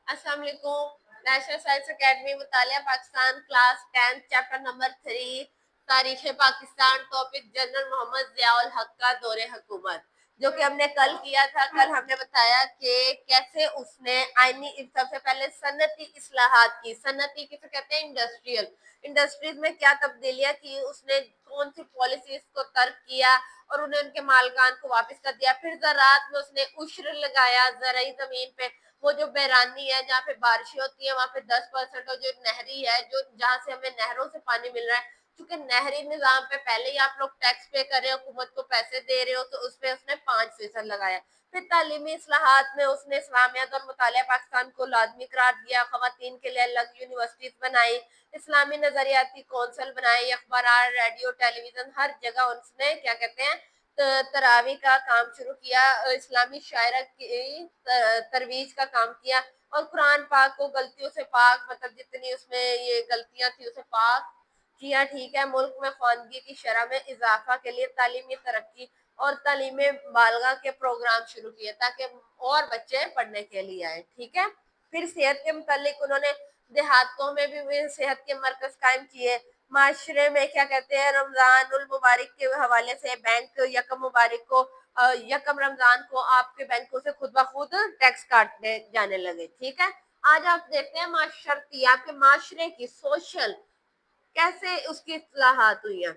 अस्सलाम वालेकुम। National Science Academy मुतालिया पाकिस्तान क्लास 10 चैप्टर नंबर 3 तारीख पाकिस्तान टॉपिक जनरल मोहम्मद जियाउल हक का दौरे हुकूमत, जो कि हमने कल किया था। कल हमने बताया कि कैसे उसने आईनी सबसे पहले सन्नती इस्लाहात की। सन्नती किसे कहते हैं? इंडस्ट्रियल। इंडस्ट्रीज में क्या तब्दीलियां की, उसने कौन सी पॉलिसीज को तर्क किया और उन्हें उनके मालकान को वापस कर दिया। फिर ज़राअत में उसने उश्र लगाया, ज़राई ज़मीन पे वो जो बैरानी है जहाँ पे बारिशें होती है वहाँ पे 10% और जो नहरी है जो जहाँ से हमें नहरों से पानी मिल रहा है, क्योंकि नहरी निजाम पे पहले ही आप लोग टैक्स पे कर रहे हो, हुकूमत को पैसे दे रहे हो, तो उस पर उसने 5% लगाया। फिर तालीमी इस्लाहात में उसने इस्लामियत और मुतालिया पाकिस्तान को लाजमी करार दिया, खवातीन के लिए अलग यूनिवर्सिटीज बनाई, इस्लामी नजरियाती कौंसल बनाई, अखबार, रेडियो, टेलीविजन, हर जगह उसने क्या कहते हैं तरावी का काम शुरू किया, इस्लामी शायरा की तरवीज का काम किया और कुरान पाक को गलतियों से पाक, मतलब जितनी उसमें ये गलतियां थी उसे पाक किया। ठीक है। मुल्क में ख्वानगी की शरह में इजाफा के लिए तालीमी तरक्की और तालीम बालगा के प्रोग्राम शुरू किए ताकि और बच्चे पढ़ने के लिए आए। ठीक है। फिर सेहत के मुतालिक उन्होंने देहातों में भी सेहत के मरकज कायम किए। माशरे में क्या कहते हैं, रमजान उल मुबारक के हवाले से बैंक यकम मुबारक को यकम रमजान को आपके बैंकों से खुद ब खुद टैक्स काटने जाने लगे। ठीक है। आज आप देखते हैं माशरती आपके माशरे की सोशल कैसे उसकी इस्लाहात हुई है।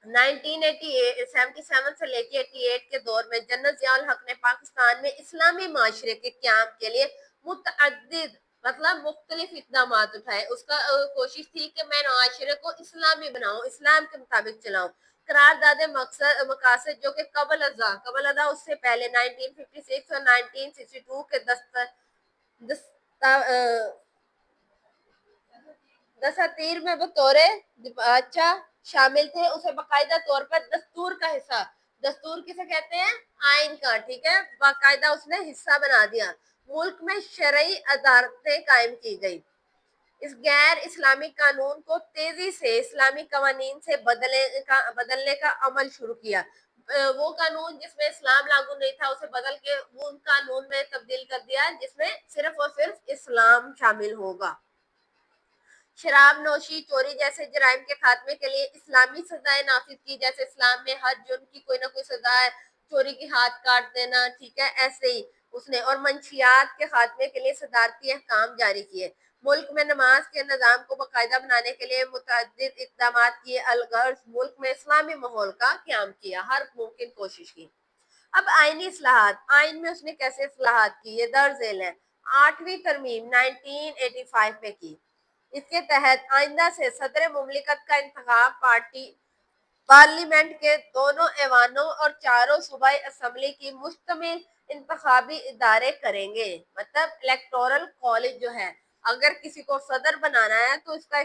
1977 से लेके 88 के दौर में जनरल जियाउल हक ने पाकिस्तान में इस्लामी माशरे के क्याम के लिए मुतअद्दिद मतलब मुख्तलिफ इकदाम उठाए। उसका कोशिश थी कि मैं माशरे को इस्लामी बनाऊं, इस्लाम के मुताबिक चलाऊं। करारदादे मकसद मकासद जो कि कबल अदा उससे पहले 1956 और 1962 के दस्ता दसातीर में बतौर अच्छा शामिल थे। उसे बाकायदा तौर पर दस्तूर का हिस्सा, दस्तूर किसे कहते हैं? आइन का। ठीक है। बाकायदा उसने हिस्सा बना दिया। मुल्क में शरई अदालतें कायम की गई। इस गैर इस्लामिक कानून को तेजी से इस्लामी कवानीन से बदलने का अमल शुरू किया। वो कानून जिसमें इस्लाम लागू नहीं था उसे बदल के वो उन कानून में तब्दील कर दिया जिसमें सिर्फ और सिर्फ इस्लाम शामिल होगा। शराब नोशी, चोरी जैसे जराइम के खात्मे के लिए इस्लामी सजाएं नाफिज की। जैसे इस्लाम में हर जुर्म की कोई ना कोई सजा है, चोरी की हाथ काट देना। ठीक है। ऐसे ही उसने और मंशियात के खात्मे के लिए सदारती अहकाम जारी किए। मुल्क में नमाज के निज़ाम को बाकायदा बनाने के लिए मुतअद्दिद इक़दाम किए। अलगर्ज मुल्क में इस्लामी माहौल का क़याम किया, हर मुमकिन कोशिश की। अब आईनी इस्लाहात, आइन में उसने कैसे इस्लाहात की, ये दर्ज झेल है। 8वीं तरमीम 1985 में की। इसके तहत आइंदा से सदर मुमलिकत का इंतखाब पार्टी पार्लियामेंट के दोनों ऐवानों और चारों सूबाई असम्बली की मुश्तमिल इंतखाबी इदारे करेंगे। मतलब इलेक्टोरल कॉलेज जो है, अगर किसी को सदर बनाना है तो इसका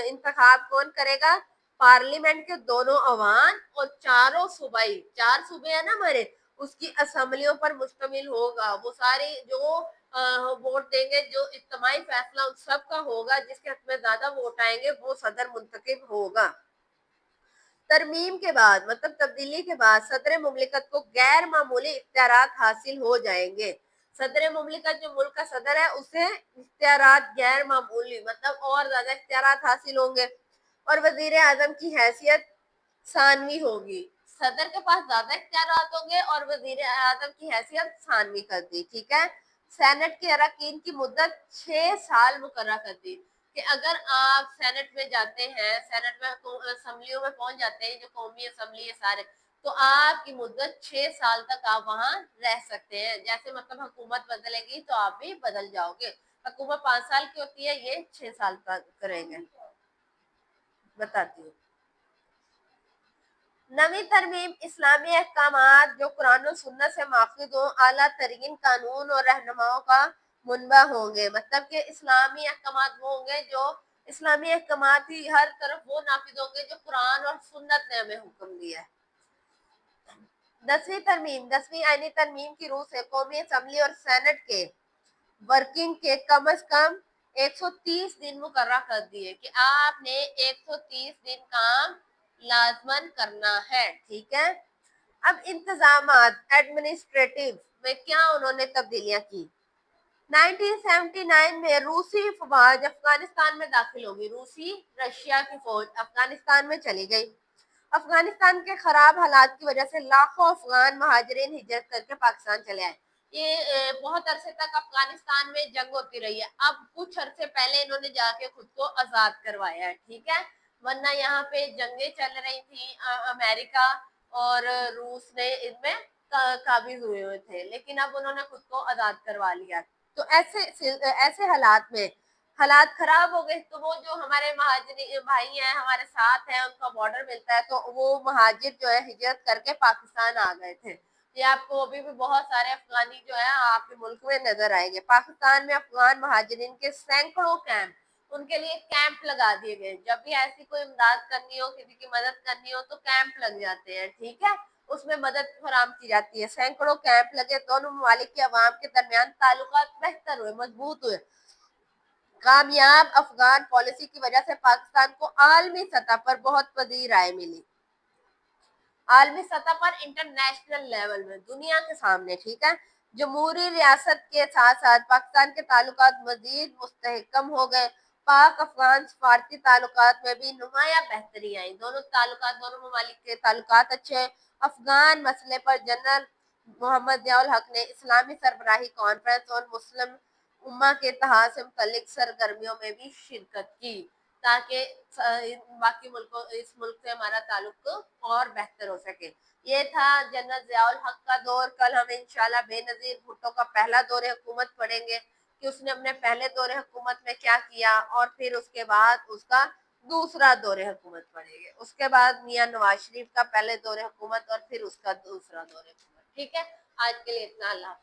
इंतखाब कौन करेगा? पार्लियामेंट के दोनों अवान और चारों सूबाई, 4 सूबे है ना हमारे, उसकी असम्बलियों पर मुश्तमिल होगा। वो सारी जो वोट देंगे, जो इज्तिमाई फैसला उन सब का होगा, जिसके हक में ज्यादा वोट आएंगे वो सदर मुंतखब होगा। तरमीम के बाद मतलब तब्दीली के बाद सदर मुमलिकत को गैर मामूली इख्तियारात हासिल हो जाएंगे। सदर मुमलिकत जो मुल्क का सदर है उसे इख्तियारात गैर मामूली मतलब और ज्यादा इख्तियारात हासिल होंगे और वजीर आजम की हैसियत सानवी होगी। सदर के पास ज्यादा इख्तियारात होंगे और वजीर आजम की हैसियत सानवी कर दी। ठीक है। सेनेट के अरकान की मुद्दत 6 साल मुकर्रर कर दी कि अगर आप सेनेट में जाते हैं, सेनेट में असम्बलियों में पहुंच जाते हैं, जो कौमी असम्बली है सारे, तो आपकी मुद्दत 6 साल तक आप वहां रह सकते हैं। जैसे मतलब हुकूमत बदलेगी तो आप भी बदल जाओगे। हुकूमत 5 साल की होती है, ये 6 साल तक करेंगे। बताती हूँ। नवी तरमीम इस्लामी अहकामात जो कुरान और सुन्नत से माखूज हो, आला तरीन कानून और रहनुमाओं का मुनबा होंगे। मतलब कि इस्लामी अहकामात वो होंगे जो इस्लामी अहकामात ही हर तरफ वो नाफिज होंगे जो कुरान और सुन्नत ने हमें हुक्म दिया है। 10वीं आईनी तरमीम की रूह से कौमी असम्बली और सेनेट के वर्किंग के कम अज कम 130 दिन मुकर्रर कर दिए कि आपने 130 दिन काम लाजमन करना है। ठीक है। अब इंतजामात एडमिनिस्ट्रेटिव में क्या उन्होंने तब्दीलियां की? 1979 में रूसी फौज अफगानिस्तान में दाखिल होगी। रूसी रशिया की फौज अफगानिस्तान में चली गई। अफगानिस्तान के खराब हालात की वजह से लाखों अफगान महाजरीन हिजरत करके पाकिस्तान चले आए। ये बहुत अरसे तक अफगानिस्तान में जंग होती रही है। अब कुछ अरसे पहले इन्होंने जाके खुद को आजाद करवाया है, ठीक है, वरना यहाँ पे जंगें चल रही थी। अमेरिका और रूस ने इनमें काबिज हुए थे, लेकिन अब उन्होंने खुद को आजाद करवा लिया। तो ऐसे ऐसे हालात में हालात खराब हो गए, तो वो जो हमारे महाजरी भाई हैं, हमारे साथ हैं, उनका बॉर्डर मिलता है, तो वो महाजिर जो है हिजरत करके पाकिस्तान आ गए थे। ये आपको अभी भी बहुत सारे अफगानी जो है आपके मुल्क में नजर आएंगे। पाकिस्तान में अफगान महाजरीन के सैकड़ों कैंप, उनके लिए कैंप लगा दिए गए। जब भी ऐसी कोई इमदाद करनी हो, किसी की मदद करनी हो, तो कैंप लग जाते हैं, ठीक है, उसमें मदद फराम की जाती है। सैकड़ों कैंप लगे, दोनों ममालिक के अवाम के दरमियान ताल्लुकात बेहतर हुए, मजबूत हुए। कामयाब अफगान पॉलिसी की वजह से पाकिस्तान को आलमी सतह पर बहुत वसी राय मिली, आलमी सतह पर इंटरनेशनल लेवल में, दुनिया के सामने, ठीक है। जमहूरी रियासत के साथ साथ पाकिस्तान के ताल्लुकात मजीद मुस्तहकम हो गए। पाक अफगान सफारती ताल्लुकात में भी नुमाया बेहतरी आई। दोनों ताल्लुकात, दोनों ममालिक के ताल्लुकात अच्छे हैं। अफगान मसले पर जनरल मोहम्मद जियाउल हक ने इस्लामी सरबराही कॉन्फ्रेंस और मुस्लिम उम्मा के इत्तेहाद से मुतल्लिक सरगर्मियों में भी शिरकत की, ताकि बाकी मुल्कों, इस मुल्क से हमारा ताल्लुक और बेहतर हो सके। ये था जनरल जियाउल हक का दौर। कल हम इंशाल्लाह बेनजीर भुट्टो का पहला दौरे हुकूमत पढ़ेंगे कि उसने अपने पहले दौरे हुकूमत में क्या किया, और फिर उसके बाद उसका दूसरा दौरे हुकूमत पढ़ेंगे। उसके बाद मियां नवाज शरीफ का पहले दौरे हुकूमत और फिर उसका दूसरा दौरे हुकूमत। ठीक है, आज के लिए इतना। अल्लाह।